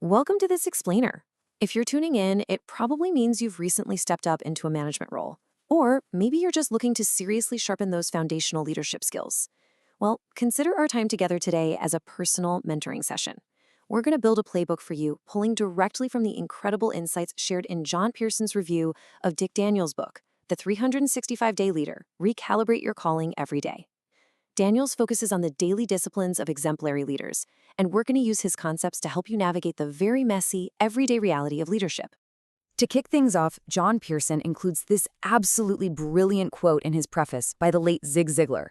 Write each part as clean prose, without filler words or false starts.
Welcome to this explainer. If you're tuning in, it probably means you've recently stepped up into a management role. Or maybe you're just looking to seriously sharpen those foundational leadership skills. Well, consider our time together today as a personal mentoring session. We're going to build a playbook for you, pulling directly from the incredible insights shared in John Pearson's review of Dick Daniels' book, The 365-Day Leader: Recalibrate Your Calling Every Day. Daniels focuses on the daily disciplines of exemplary leaders, and we're going to use his concepts to help you navigate the very messy, everyday reality of leadership. To kick things off, John Pearson includes this absolutely brilliant quote in his preface by the late Zig Ziglar.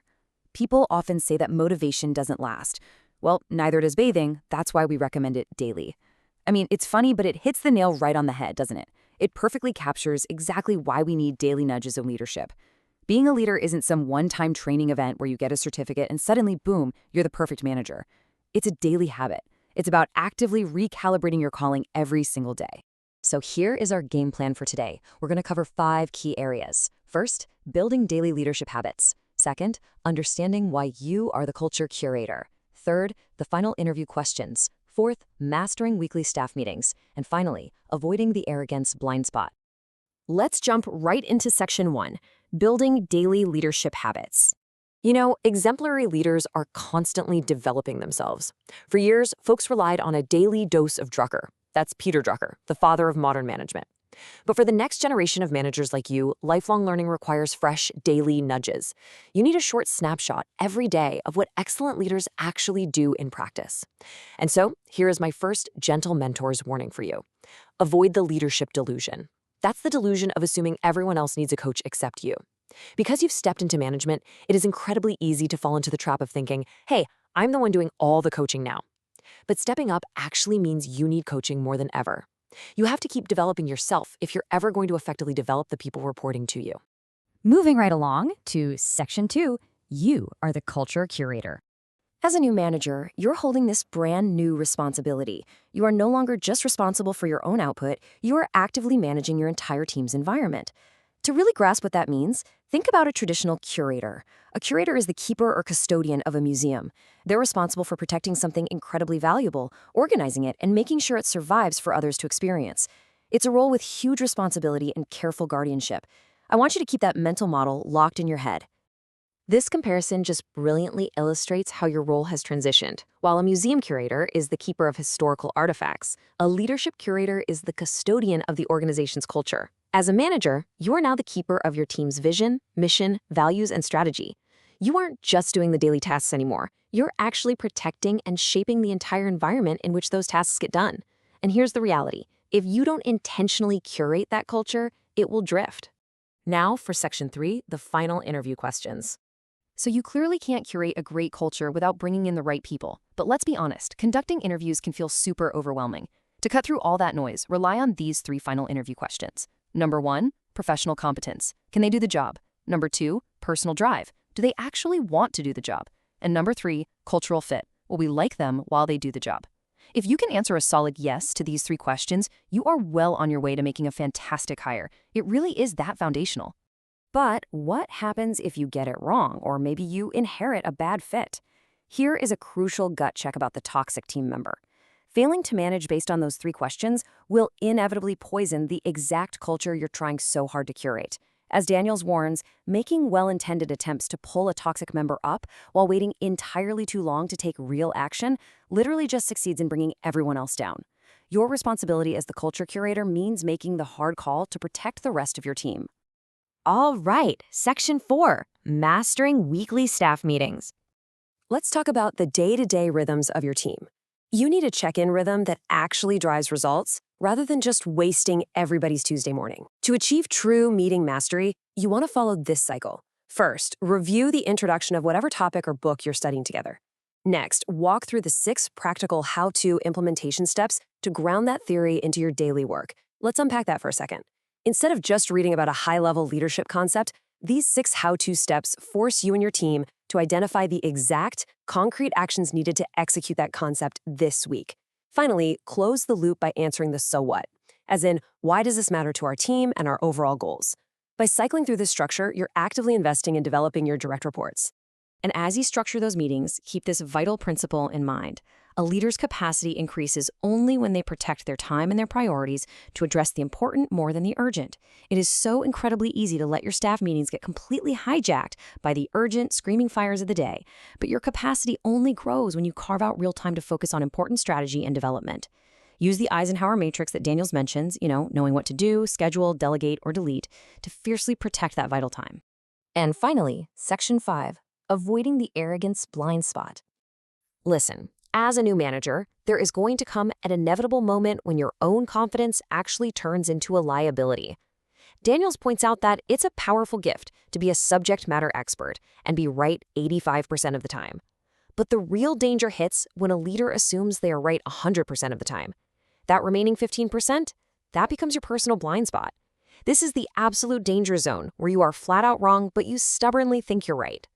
People often say that motivation doesn't last. Well, neither does bathing. That's why we recommend it daily. I mean, it's funny, but it hits the nail right on the head, doesn't it? It perfectly captures exactly why we need daily nudges of leadership. Being a leader isn't some one-time training event where you get a certificate and suddenly, boom, you're the perfect manager. It's a daily habit. It's about actively recalibrating your calling every single day. So here is our game plan for today. We're going to cover 5 key areas. First, building daily leadership habits. Second, understanding why you are the culture curator. Third, the final interview questions. Fourth, mastering weekly staff meetings. And finally, avoiding the arrogance blind spot. Let's jump right into section 1, building daily leadership habits. You know, exemplary leaders are constantly developing themselves. For years, folks relied on a daily dose of Drucker. That's Peter Drucker, the father of modern management. But for the next generation of managers like you, lifelong learning requires fresh, daily nudges. You need a short snapshot every day of what excellent leaders actually do in practice. And so, here is my first gentle mentor's warning for you. Avoid the leadership delusion. That's the delusion of assuming everyone else needs a coach except you. Because you've stepped into management, it is incredibly easy to fall into the trap of thinking, hey, I'm the one doing all the coaching now. But stepping up actually means you need coaching more than ever. You have to keep developing yourself if you're ever going to effectively develop the people reporting to you. Moving right along to section 2, you are the culture curator. As a new manager, you're holding this brand new responsibility. You are no longer just responsible for your own output, you are actively managing your entire team's environment. To really grasp what that means, think about a traditional curator. A curator is the keeper or custodian of a museum. They're responsible for protecting something incredibly valuable, organizing it, and making sure it survives for others to experience. It's a role with huge responsibility and careful guardianship. I want you to keep that mental model locked in your head. This comparison just brilliantly illustrates how your role has transitioned. While a museum curator is the keeper of historical artifacts, a leadership curator is the custodian of the organization's culture. As a manager, you are now the keeper of your team's vision, mission, values, and strategy. You aren't just doing the daily tasks anymore. You're actually protecting and shaping the entire environment in which those tasks get done. And here's the reality. If you don't intentionally curate that culture, it will drift. Now for section 3, the final interview questions. So you clearly can't curate a great culture without bringing in the right people. But let's be honest, conducting interviews can feel super overwhelming. To cut through all that noise, rely on these 3 final interview questions. Number 1, professional competence. Can they do the job? Number 2, personal drive. Do they actually want to do the job? And number 3, cultural fit. Will we like them while they do the job? If you can answer a solid yes to these 3 questions, you are well on your way to making a fantastic hire. It really is that foundational. But what happens if you get it wrong, or maybe you inherit a bad fit? Here is a crucial gut check about the toxic team member. Failing to manage based on those 3 questions will inevitably poison the exact culture you're trying so hard to curate. As Daniels warns, making well-intended attempts to pull a toxic member up while waiting entirely too long to take real action literally just succeeds in bringing everyone else down. Your responsibility as the culture curator means making the hard call to protect the rest of your team. All right, section 4, mastering weekly staff meetings. Let's talk about the day-to-day rhythms of your team. You need a check-in rhythm that actually drives results rather than just wasting everybody's Tuesday morning. To achieve true meeting mastery, you want to follow this cycle. First, review the introduction of whatever topic or book you're studying together. Next, walk through the 6 practical how-to implementation steps to ground that theory into your daily work. Let's unpack that for a second. Instead of just reading about a high-level leadership concept, these 6 how-to steps force you and your team to identify the exact, concrete actions needed to execute that concept this week. Finally, close the loop by answering the so what, as in, why does this matter to our team and our overall goals? By cycling through this structure, you're actively investing in developing your direct reports. And as you structure those meetings, keep this vital principle in mind. A leader's capacity increases only when they protect their time and their priorities to address the important more than the urgent. It is so incredibly easy to let your staff meetings get completely hijacked by the urgent, screaming fires of the day, but your capacity only grows when you carve out real time to focus on important strategy and development. Use the Eisenhower matrix that Daniels mentions, knowing what to do, schedule, delegate, or delete, to fiercely protect that vital time. And finally, Section 5. Avoiding the arrogance blind spot. Listen, as a new manager, there is going to come an inevitable moment when your own confidence actually turns into a liability. Daniels points out that it's a powerful gift to be a subject matter expert and be right 85% of the time. But the real danger hits when a leader assumes they are right 100% of the time. That remaining 15%, that becomes your personal blind spot. This is the absolute danger zone where you are flat out wrong, but you stubbornly think you're right.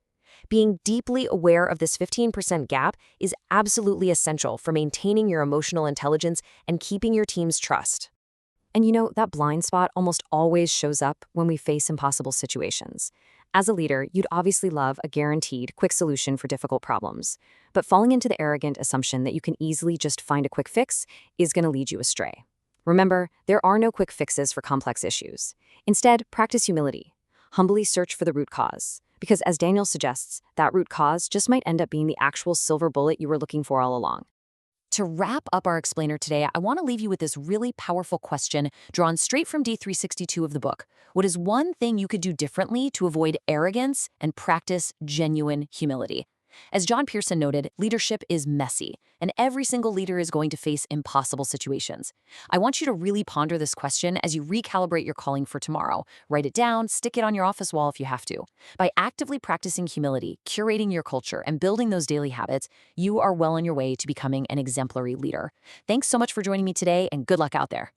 Being deeply aware of this 15% gap is absolutely essential for maintaining your emotional intelligence and keeping your team's trust. And that blind spot almost always shows up when we face impossible situations. As a leader, you'd obviously love a guaranteed quick solution for difficult problems. But falling into the arrogant assumption that you can easily just find a quick fix is going to lead you astray. Remember, there are no quick fixes for complex issues. Instead, practice humility. Humbly search for the root cause. Because as Daniel suggests, that root cause just might end up being the actual silver bullet you were looking for all along. To wrap up our explainer today, I want to leave you with this really powerful question drawn straight from D362 of the book. What is one thing you could do differently to avoid arrogance and practice genuine humility? As John Pearson noted, leadership is messy, and every single leader is going to face impossible situations. I want you to really ponder this question as you recalibrate your calling for tomorrow. Write it down, stick it on your office wall if you have to. By actively practicing humility, curating your culture, and building those daily habits, you are well on your way to becoming an exemplary leader. Thanks so much for joining me today, and good luck out there.